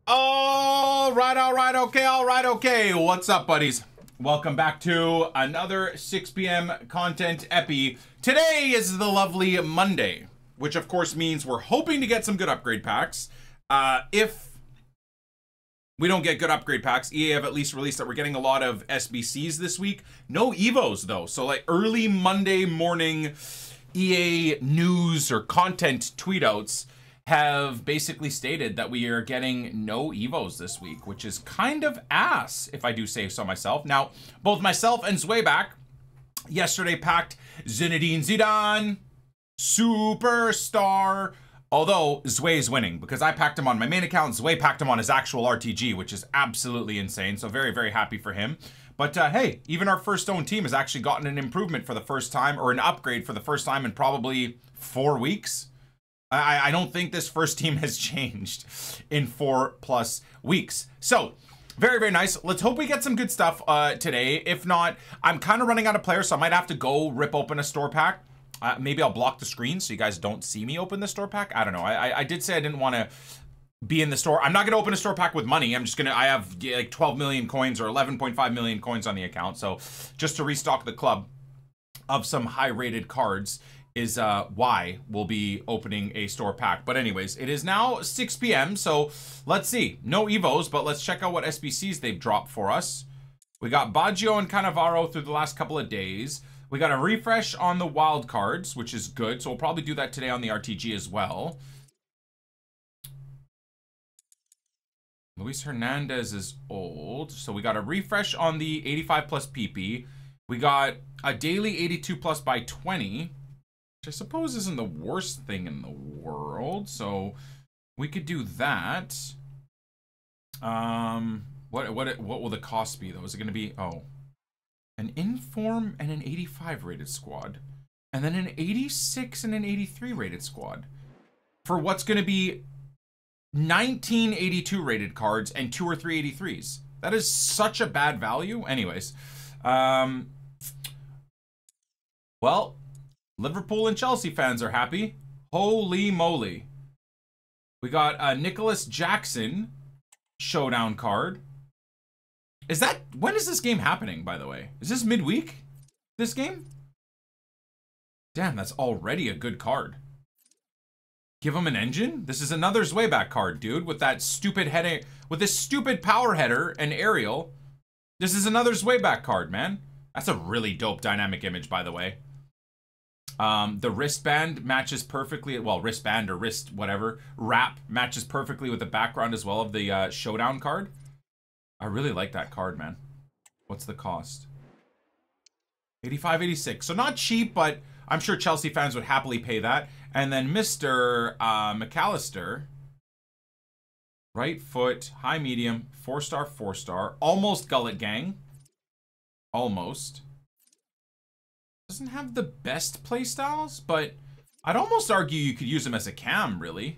All right, okay. What's up, buddies? Welcome back to another 6 p.m. content epi. Today is the lovely Monday, which of course means we're hoping to get some good upgrade packs. If we don't get good upgrade packs, EA have at least released that we're getting a lot of SBCs this week. No Evos though, so like early Monday morning EA news or content tweet outs have basically stated that we are getting no Evos this week, which is kind of ass, if I do say so myself. Now, both myself and Zwayback yesterday packed Zinedine Zidane, superstar, although Zway is winning because I packed him on my main account. Zway packed him on his actual RTG, which is absolutely insane. So very, very happy for him. But hey, even our first own team has actually gotten an improvement for the first time, or an upgrade for the first time in probably 4 weeks. I don't think this first team has changed in 4+ weeks. So very, very nice. Let's hope we get some good stuff today. If not, I'm kind of running out of players, so I might have to go rip open a store pack. Maybe I'll block the screen so you guys don't see me open the store pack. I don't know. I did say I didn't want to be in the store. I'm not going to open a store pack with money. I'm just going to, I have like 12 million coins or 11.5 million coins on the account. So just to restock the club of some high rated cards is why we'll be opening a store pack. But anyways, it is now 6 p.m. So let's see. No Evos, but let's check out what SBCs they've dropped for us. We got Baggio and Cannavaro through the last couple of days. We got a refresh on the wild cards, which is good. So we'll probably do that today on the RTG as well. Luis Hernandez is old. So we got a refresh on the 85+ PP. We got a daily 82+ by 20. I suppose isn't the worst thing in the world, so we could do that. What will the cost be though? Is it going to be an inform and an 85 rated squad, and then an 86 and an 83 rated squad for what's going to be 19 82 rated cards and 2 or 3 83s? That is such a bad value. Anyways, well, Liverpool and Chelsea fans are happy. Holy moly. We got a Nicholas Jackson showdown card. Is that, when is this game happening, by the way? Is this midweek, this game? Damn, that's already a good card. Give him an engine? This is another Zwayback card, dude, with that stupid heading, with this stupid power header and aerial. This is another Zwayback card, man. That's a really dope dynamic image, by the way. The wristband matches perfectly, well, wristband or wrist, whatever, wrap matches perfectly with the background as well of the showdown card. I really like that card, man. What's the cost? 85, 86. So not cheap, but I'm sure Chelsea fans would happily pay that. And then Mr. McAllister, right foot, high medium, 4-star, 4-star, almost Gullet Gang. Almost. Doesn't have the best playstyles, but I'd almost argue you could use him as a cam, really.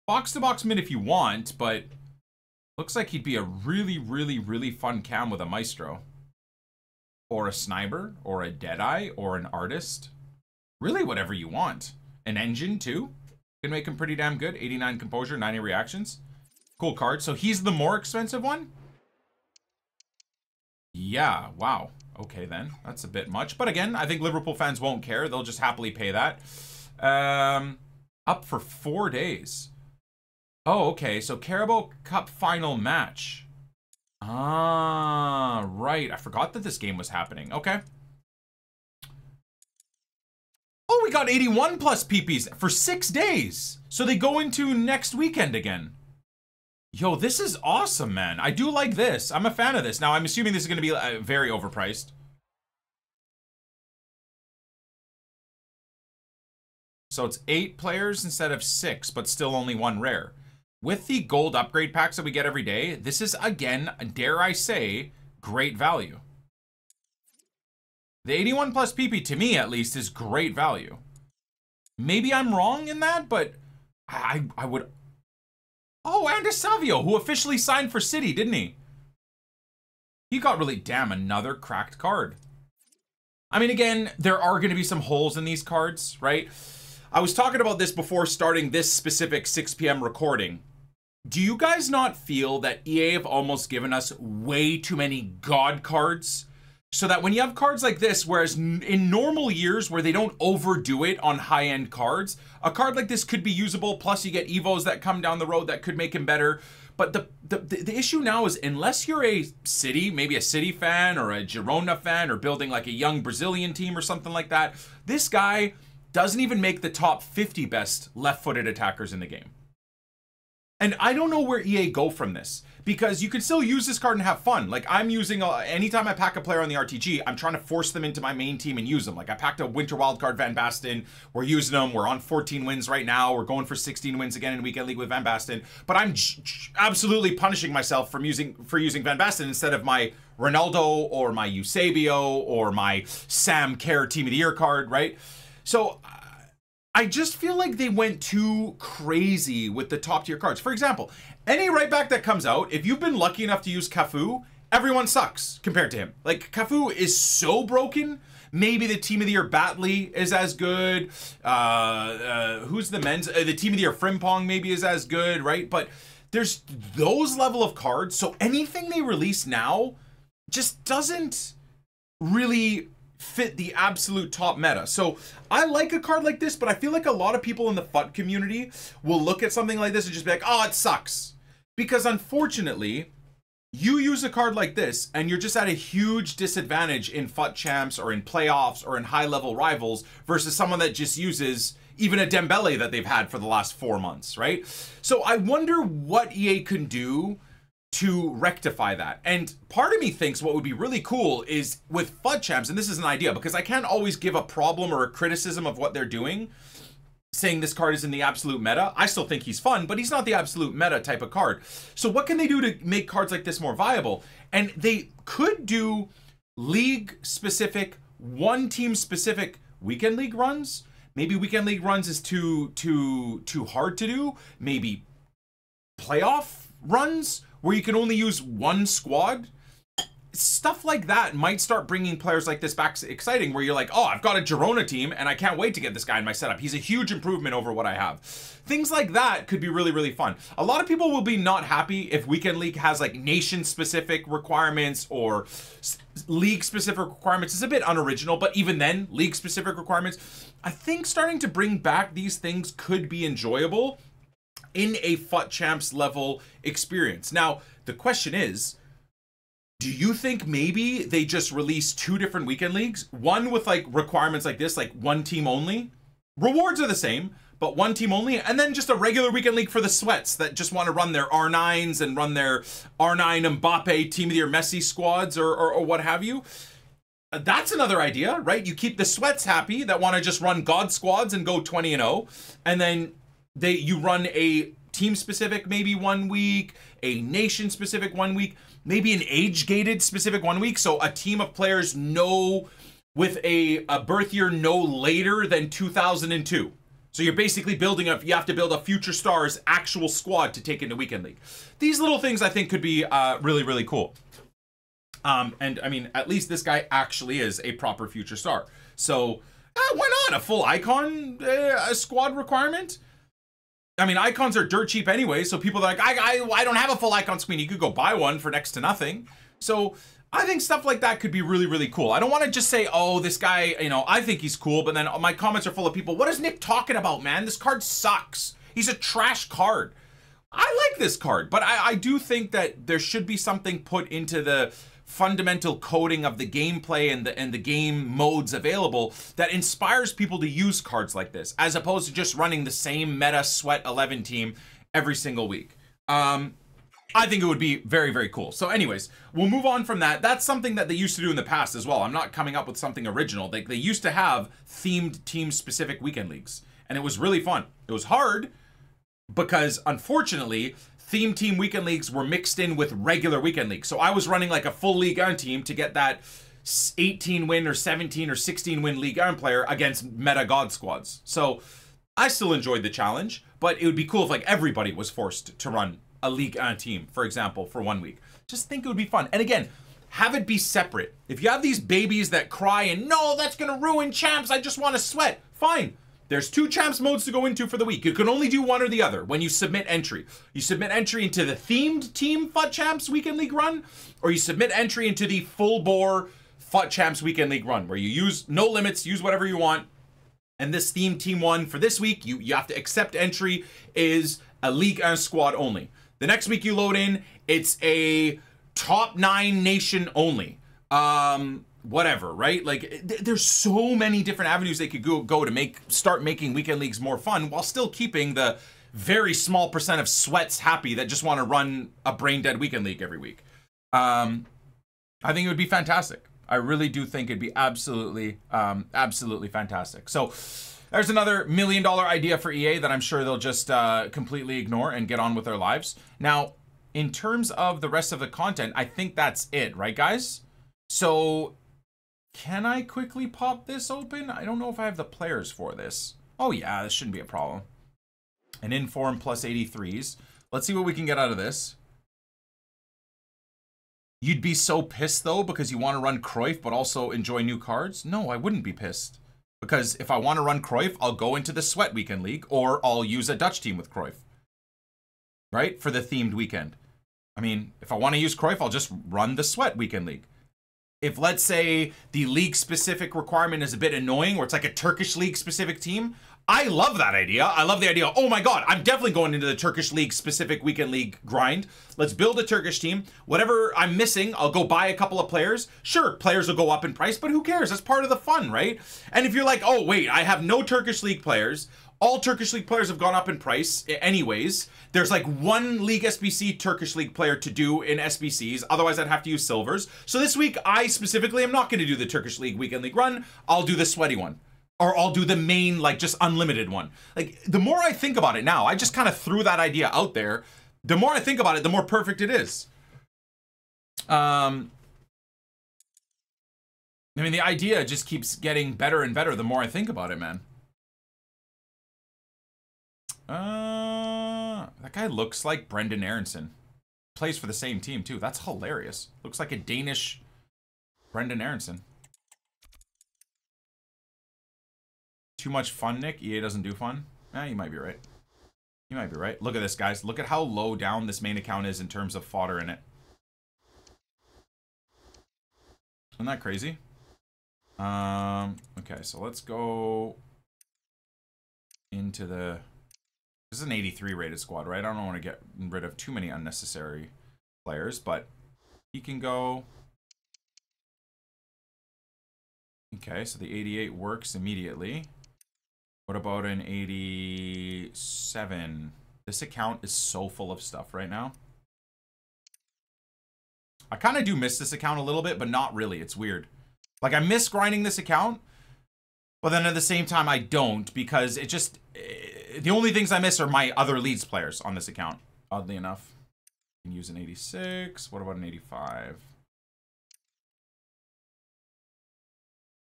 Box-to-box mid if you want, but looks like he'd be a really, really, really fun cam with a Maestro. Or a Sniper, or a Deadeye, or an Artist. Really whatever you want. An Engine, too. Can make him pretty damn good. 89 Composure, 90 Reactions. Cool card. So he's the more expensive one? Yeah, wow. Okay, then. That's a bit much. But again, I think Liverpool fans won't care. They'll just happily pay that. Up for 4 days. Oh, okay. So Carabao Cup final match. Ah, right. I forgot that this game was happening. Okay. Oh, we got 81+ PPs for 6 days. So they go into next weekend again. Yo, this is awesome, man. I do like this. I'm a fan of this. Now, I'm assuming this is going to be very overpriced. So it's 8 players instead of 6, but still only 1 rare. With the gold upgrade packs that we get every day, this is, again, dare I say, great value. The 81+ PP, to me at least, is great value. Maybe I'm wrong in that, but I would... Oh, Andres Savio, who officially signed for City, didn't he? He got really, damn, another cracked card. I mean, again, there are going to be some holes in these cards, right? I was talking about this before starting this specific 6 p.m. recording. do you guys not feel that EA have almost given us way too many God cards? So that when you have cards like this, whereas in normal years where they don't overdo it on high-end cards, a card like this could be usable, plus you get Evos that come down the road that could make him better. But the issue now is, unless you're a City, maybe a City fan or a Girona fan or building like a young Brazilian team or something like that, this guy doesn't even make the top 50 best left-footed attackers in the game. And I don't know where EA go from this, because you can still use this card and have fun. Like, I'm using, anytime I pack a player on the RTG, I'm trying to force them into my main team and use them. Like, I packed a Winter Wildcard Van Basten. We're using them. We're on 14 wins right now. We're going for 16 wins again in Weekend League with Van Basten. But I'm absolutely punishing myself for using Van Basten instead of my Ronaldo or my Eusebio or my Sam Kerr Team of the Year card, right? So I just feel like they went too crazy with the top tier cards. For example, any right back that comes out, if you've been lucky enough to use Cafu, everyone sucks compared to him. Like, Cafu is so broken. Maybe the Team of the Year Batley is as good. Who's the men's? The Team of the Year Frimpong maybe is as good, right? But there's those level of cards. So anything they release now just doesn't really fit the absolute top meta. So I like a card like this, but I feel like a lot of people in the FUT community will look at something like this and just be like, oh, it sucks. Because unfortunately, you use a card like this and you're just at a huge disadvantage in FUT champs or in playoffs or in high-level rivals versus someone that just uses even a Dembele that they've had for the last 4 months, right? So I wonder what EA can do to rectify that. And part of me thinks what would be really cool is with FUT champs, and this is an idea because I can't always give a problem or a criticism of what they're doing, saying this card is in the absolute meta. I still think he's fun, but he's not the absolute meta type of card. So what can they do to make cards like this more viable? And they could do league specific, one team specific weekend league runs. Maybe weekend league runs is too hard to do. Maybe playoff runs where you can only use one squad. Stuff like that might start bringing players like this back exciting, where you're like, oh, I've got a Girona team and I can't wait to get this guy in my setup. He's a huge improvement over what I have. Things like that could be really, really fun. A lot of people will be not happy if Weekend League has like nation-specific requirements or league-specific requirements. It's a bit unoriginal, but even then, league-specific requirements. I think starting to bring back these things could be enjoyable in a FUT Champs level experience. Now, the question is, do you think maybe they just release 2 different weekend leagues? One with like requirements like this, like one team only. Rewards are the same, but one team only. And then just a regular weekend league for the sweats that just want to run their R9s and run their R9 Mbappe Team of the Year Messi squads or what have you. That's another idea, right? You keep the sweats happy that want to just run God squads and go 20-0. And then you run a team specific maybe 1 week, a nation specific 1 week, maybe an age gated specific 1 week. So a team of players with a birth year no later than 2002. So you're basically you have to build a Future Stars actual squad to take into Weekend League. These little things I think could be really, really cool. And I mean, at least this guy actually is a proper Future Star. So why not a full icon a squad requirement? I mean, icons are dirt cheap anyway, so people are like, I don't have a full icon screen. You could go buy one for next to nothing. So I think stuff like that could be really, really cool. I don't want to just say, oh, this guy, you know, I think he's cool, but then my comments are full of people, what is Nick talking about, man? This card sucks. He's a trash card. I like this card, but I do think that there should be something put into the fundamental coding of the gameplay and the game modes available that inspires people to use cards like this, as opposed to just running the same meta sweat 11 team every single week. I think it would be very, very cool. So anyways, we'll move on from that. That's something that they used to do in the past as well. I'm not coming up with something original. They used to have themed team-specific weekend leagues, and it was really fun. It was hard because, unfortunately, theme team weekend leagues were mixed in with regular weekend leagues. So I was running like a full Ligue 1 team to get that 18 win or 17 or 16 win Ligue 1 player against meta god squads. So I still enjoyed the challenge, but it would be cool if like everybody was forced to run a Ligue 1 team, for example, for 1 week. Just think it would be fun. And again, have it be separate. If you have these babies that cry and no, that's gonna ruin champs, I just want to sweat. Fine. there's 2 champs modes to go into for the week. You can only do one or the other when you submit entry. You submit entry into the themed team FUT Champs Weekend League run, or you submit entry into the full bore FUT Champs Weekend League run, where you use no limits, use whatever you want. And this themed team one for this week, you have to accept entry is a league and a squad only. The next week you load in, it's a top 9 nation only. Whatever, right? Like, there's so many different avenues they could go to start making weekend leagues more fun while still keeping the very small percent of sweats happy that just want to run a brain dead weekend league every week. I think it would be fantastic. I really do think it'd be absolutely fantastic. So there's another $1 million idea for EA that I'm sure they'll just completely ignore and get on with their lives. Now, in terms of the rest of the content, I think that's it, right, guys? So can I quickly pop this open? I don't know if I have the players for this. Oh yeah, this shouldn't be a problem. An inform plus 83s. Let's see what we can get out of this. You'd be so pissed though because you want to run Cruyff but also enjoy new cards? No, I wouldn't be pissed. Because if I want to run Cruyff, I'll go into the Sweat Weekend League or I'll use a Dutch team with Cruyff. Right? For the themed weekend. I mean, if I want to use Cruyff, I'll just run the Sweat Weekend League. If, let's say, the league-specific requirement is a bit annoying, or it's like a Turkish league-specific team, I love that idea. I love the idea. Oh my god, I'm definitely going into the Turkish league-specific weekend league grind. Let's build a Turkish team. Whatever I'm missing, I'll go buy a couple of players. Sure, players will go up in price, but who cares? That's part of the fun, right? And if you're like, oh wait, I have no Turkish league players, all Turkish league players have gone up in price anyways. There's like 1 League SBC Turkish league player to do in SBCs. Otherwise, I'd have to use silvers. So this week, I specifically am not going to do the Turkish league weekend league run. I'll do the sweaty one. Or I'll do the main, like, just unlimited one. Like, the more I think about it now, I just kind of threw that idea out there. The more I think about it, the more perfect it is. I mean, the idea just keeps getting better and better the more I think about it, man. That guy looks like Brendan Aronson. Plays for the same team, too. That's hilarious. Looks like a Danish Brendan Aronson. Too much fun, Nick? EA doesn't do fun? Eh, you might be right. You might be right. Look at this, guys. Look at how low down this main account is in terms of fodder in it. Isn't that crazy? Okay, so let's go into the... This is an 83 rated squad, right? I don't want to get rid of too many unnecessary players, but he can go... Okay, so the 88 works immediately. What about an 87? This account is so full of stuff right now. I kind of do miss this account a little bit, but not really. It's weird. Like, I miss grinding this account, but then at the same time, I don't, because it just... The only things I miss are my other Leeds players on this account, oddly enough. You can use an 86. What about an 85?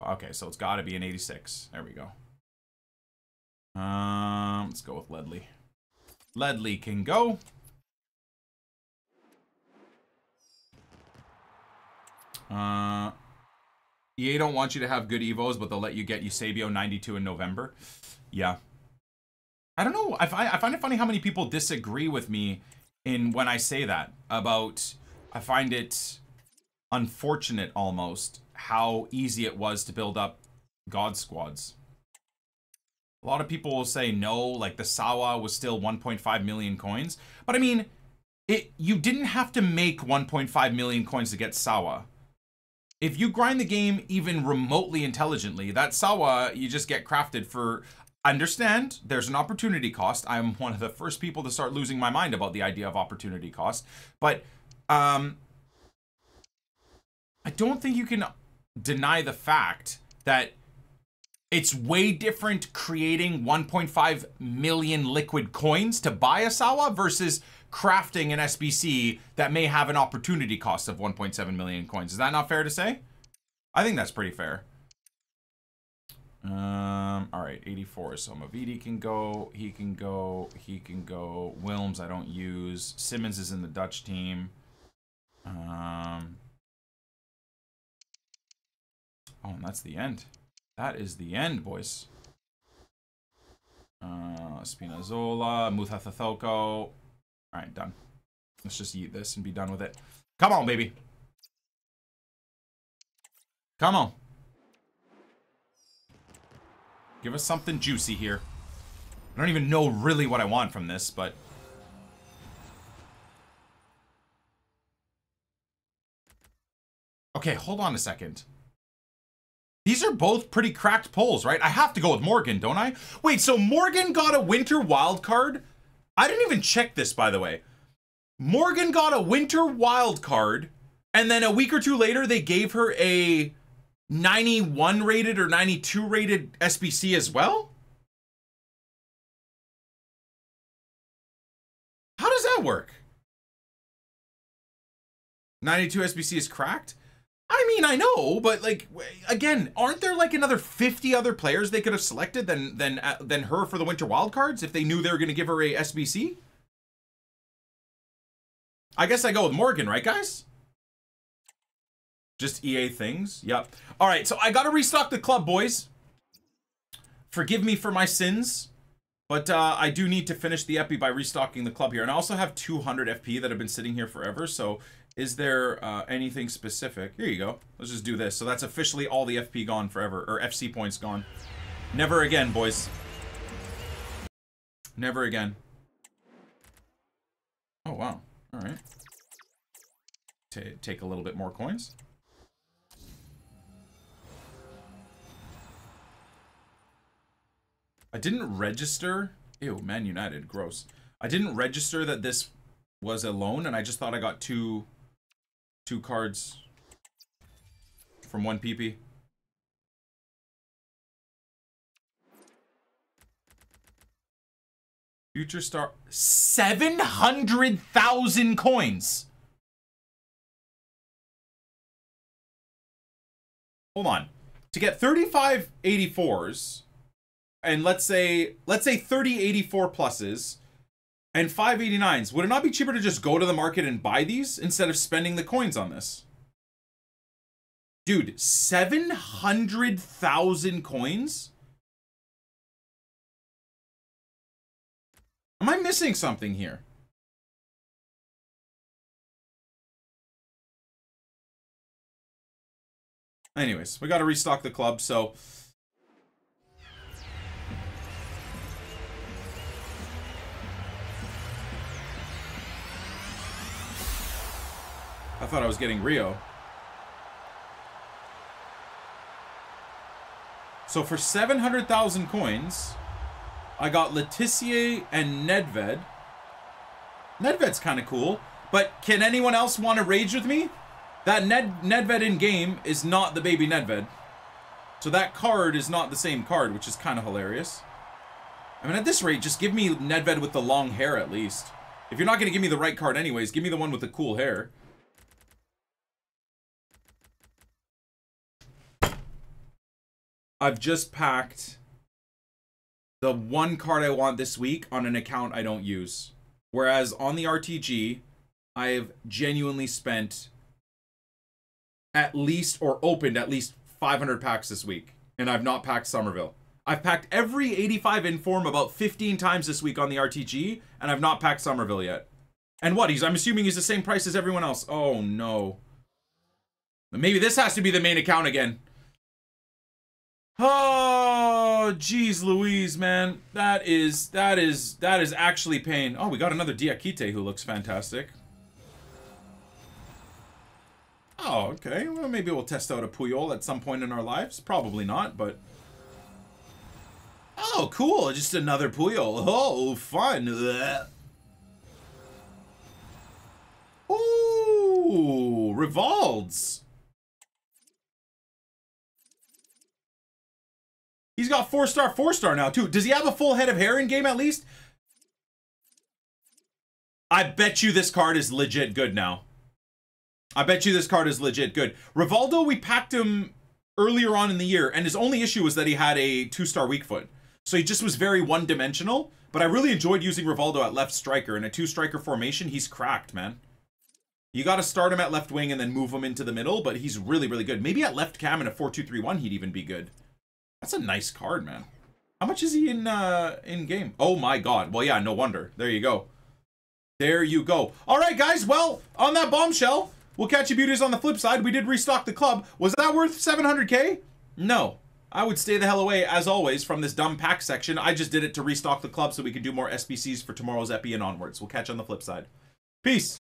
Okay, so it's got to be an 86. There we go. Let's go with Ledley. Ledley can go. EA don't want you to have good Evos, but they'll let you get Eusebio 92 in November. Yeah. I don't know. I find it funny how many people disagree with me when I say that about... I find it unfortunate almost how easy it was to build up God squads. A lot of people will say no, like the Sawa was still 1.5 million coins. But I mean, you didn't have to make 1.5 million coins to get Sawa. If you grind the game even remotely intelligently, that Sawa you just get crafted for... Understand, there's an opportunity cost. I'm one of the first people to start losing my mind about the idea of opportunity cost. But I don't think you can deny the fact that it's way different creating 1.5 million liquid coins to buy a Sawa versus crafting an SBC that may have an opportunity cost of 1.7 million coins. Is that not fair to say? I think that's pretty fair. All right, 84. So Mavidi can go. He can go. He can go. Wilms, I don't use. Simmons is in the Dutch team. Oh, and that's the end. That is the end, boys. Spinazzola, Muthathathoko. All right, done. Let's just eat this and be done with it. Come on, baby. Come on. Give us something juicy here. I don't even know really what I want from this, but... Okay, hold on a second. These are both pretty cracked pulls, right? I have to go with Morgan, don't I? Wait, so Morgan got a winter wild card? I didn't even check this, by the way. Morgan got a winter wild card, and then a week or two later, they gave her a 91 rated or 92 rated SBC as well? How does that work? 92 SBC is cracked? I mean, I know, but like, again, aren't there like another 50 other players they could have selected than her for the winter wildcards if they knew they were going to give her a SBC? I guess I go with Morgan, right, guys? Just EA things. Yep. All right, so I got to restock the club, boys. Forgive me for my sins, but I do need to finish the epi by restocking the club here. And I also have 200 FP that have been sitting here forever, so... Is there anything specific? Here you go. Let's just do this. So that's officially all the FP gone forever, or FC points gone. Never again, boys. Never again. Oh, wow. All right. Take a little bit more coins. I didn't register. Ew, Man United. Gross. I didn't register that this was a loan, and I just thought I got two cards from one PP. Future Star, 700,000 coins. Hold on. To get 35 84s, and let's say 30 84 pluses, and 589s. Would it not be cheaper to just go to the market and buy these instead of spending the coins on this? Dude, 700,000 coins? Am I missing something here? Anyways, we got to restock the club, so... I thought I was getting Rio. So for 700,000 coins, I got Letitia and Nedved. Nedved's kind of cool, but can anyone else want to rage with me? That Nedved in game is not the baby Nedved. So that card is not the same card, which is kind of hilarious. I mean, at this rate, just give me Nedved with the long hair at least. If you're not going to give me the right card anyways, give me the one with the cool hair. I've just packed the one card I want this week on an account I don't use. Whereas on the RTG, I've genuinely spent at least, or opened at least 500 packs this week. And I've not packed Somerville. I've packed every 85 inform about 15 times this week on the RTG, and I've not packed Somerville yet. And what? I'm assuming he's the same price as everyone else. Oh no. Maybe this has to be the main account again. Oh, geez Louise, man. That is actually pain. Oh, we got another Diakite who looks fantastic. Oh, okay. Well, maybe we'll test out a Puyol at some point in our lives. Probably not, but... Oh, cool. Just another Puyol. Oh, fun. Ugh. Ooh, Rivalds. He's got 4-star, 4-star now, too. Does he have a full head of hair in game, at least? I bet you this card is legit good now. I bet you this card is legit good. Rivaldo, we packed him earlier on in the year, and his only issue was that he had a 2-star weak foot. So he just was very one-dimensional, but I really enjoyed using Rivaldo at left striker. In a 2-striker formation, he's cracked, man. You got to start him at left wing and then move him into the middle, but he's really, really good. Maybe at left cam in a 4-2-3-1, he'd even be good. That's a nice card, man. How much is he in game? Oh my god. Well, yeah, no wonder. There you go. There you go. All right, guys. Well, on that bombshell, we'll catch you beauties on the flip side. We did restock the club. Was that worth 700k? No. I would stay the hell away, as always, from this dumb pack section. I just did it to restock the club so we could do more SBCs for tomorrow's Epi and onwards. We'll catch you on the flip side. Peace.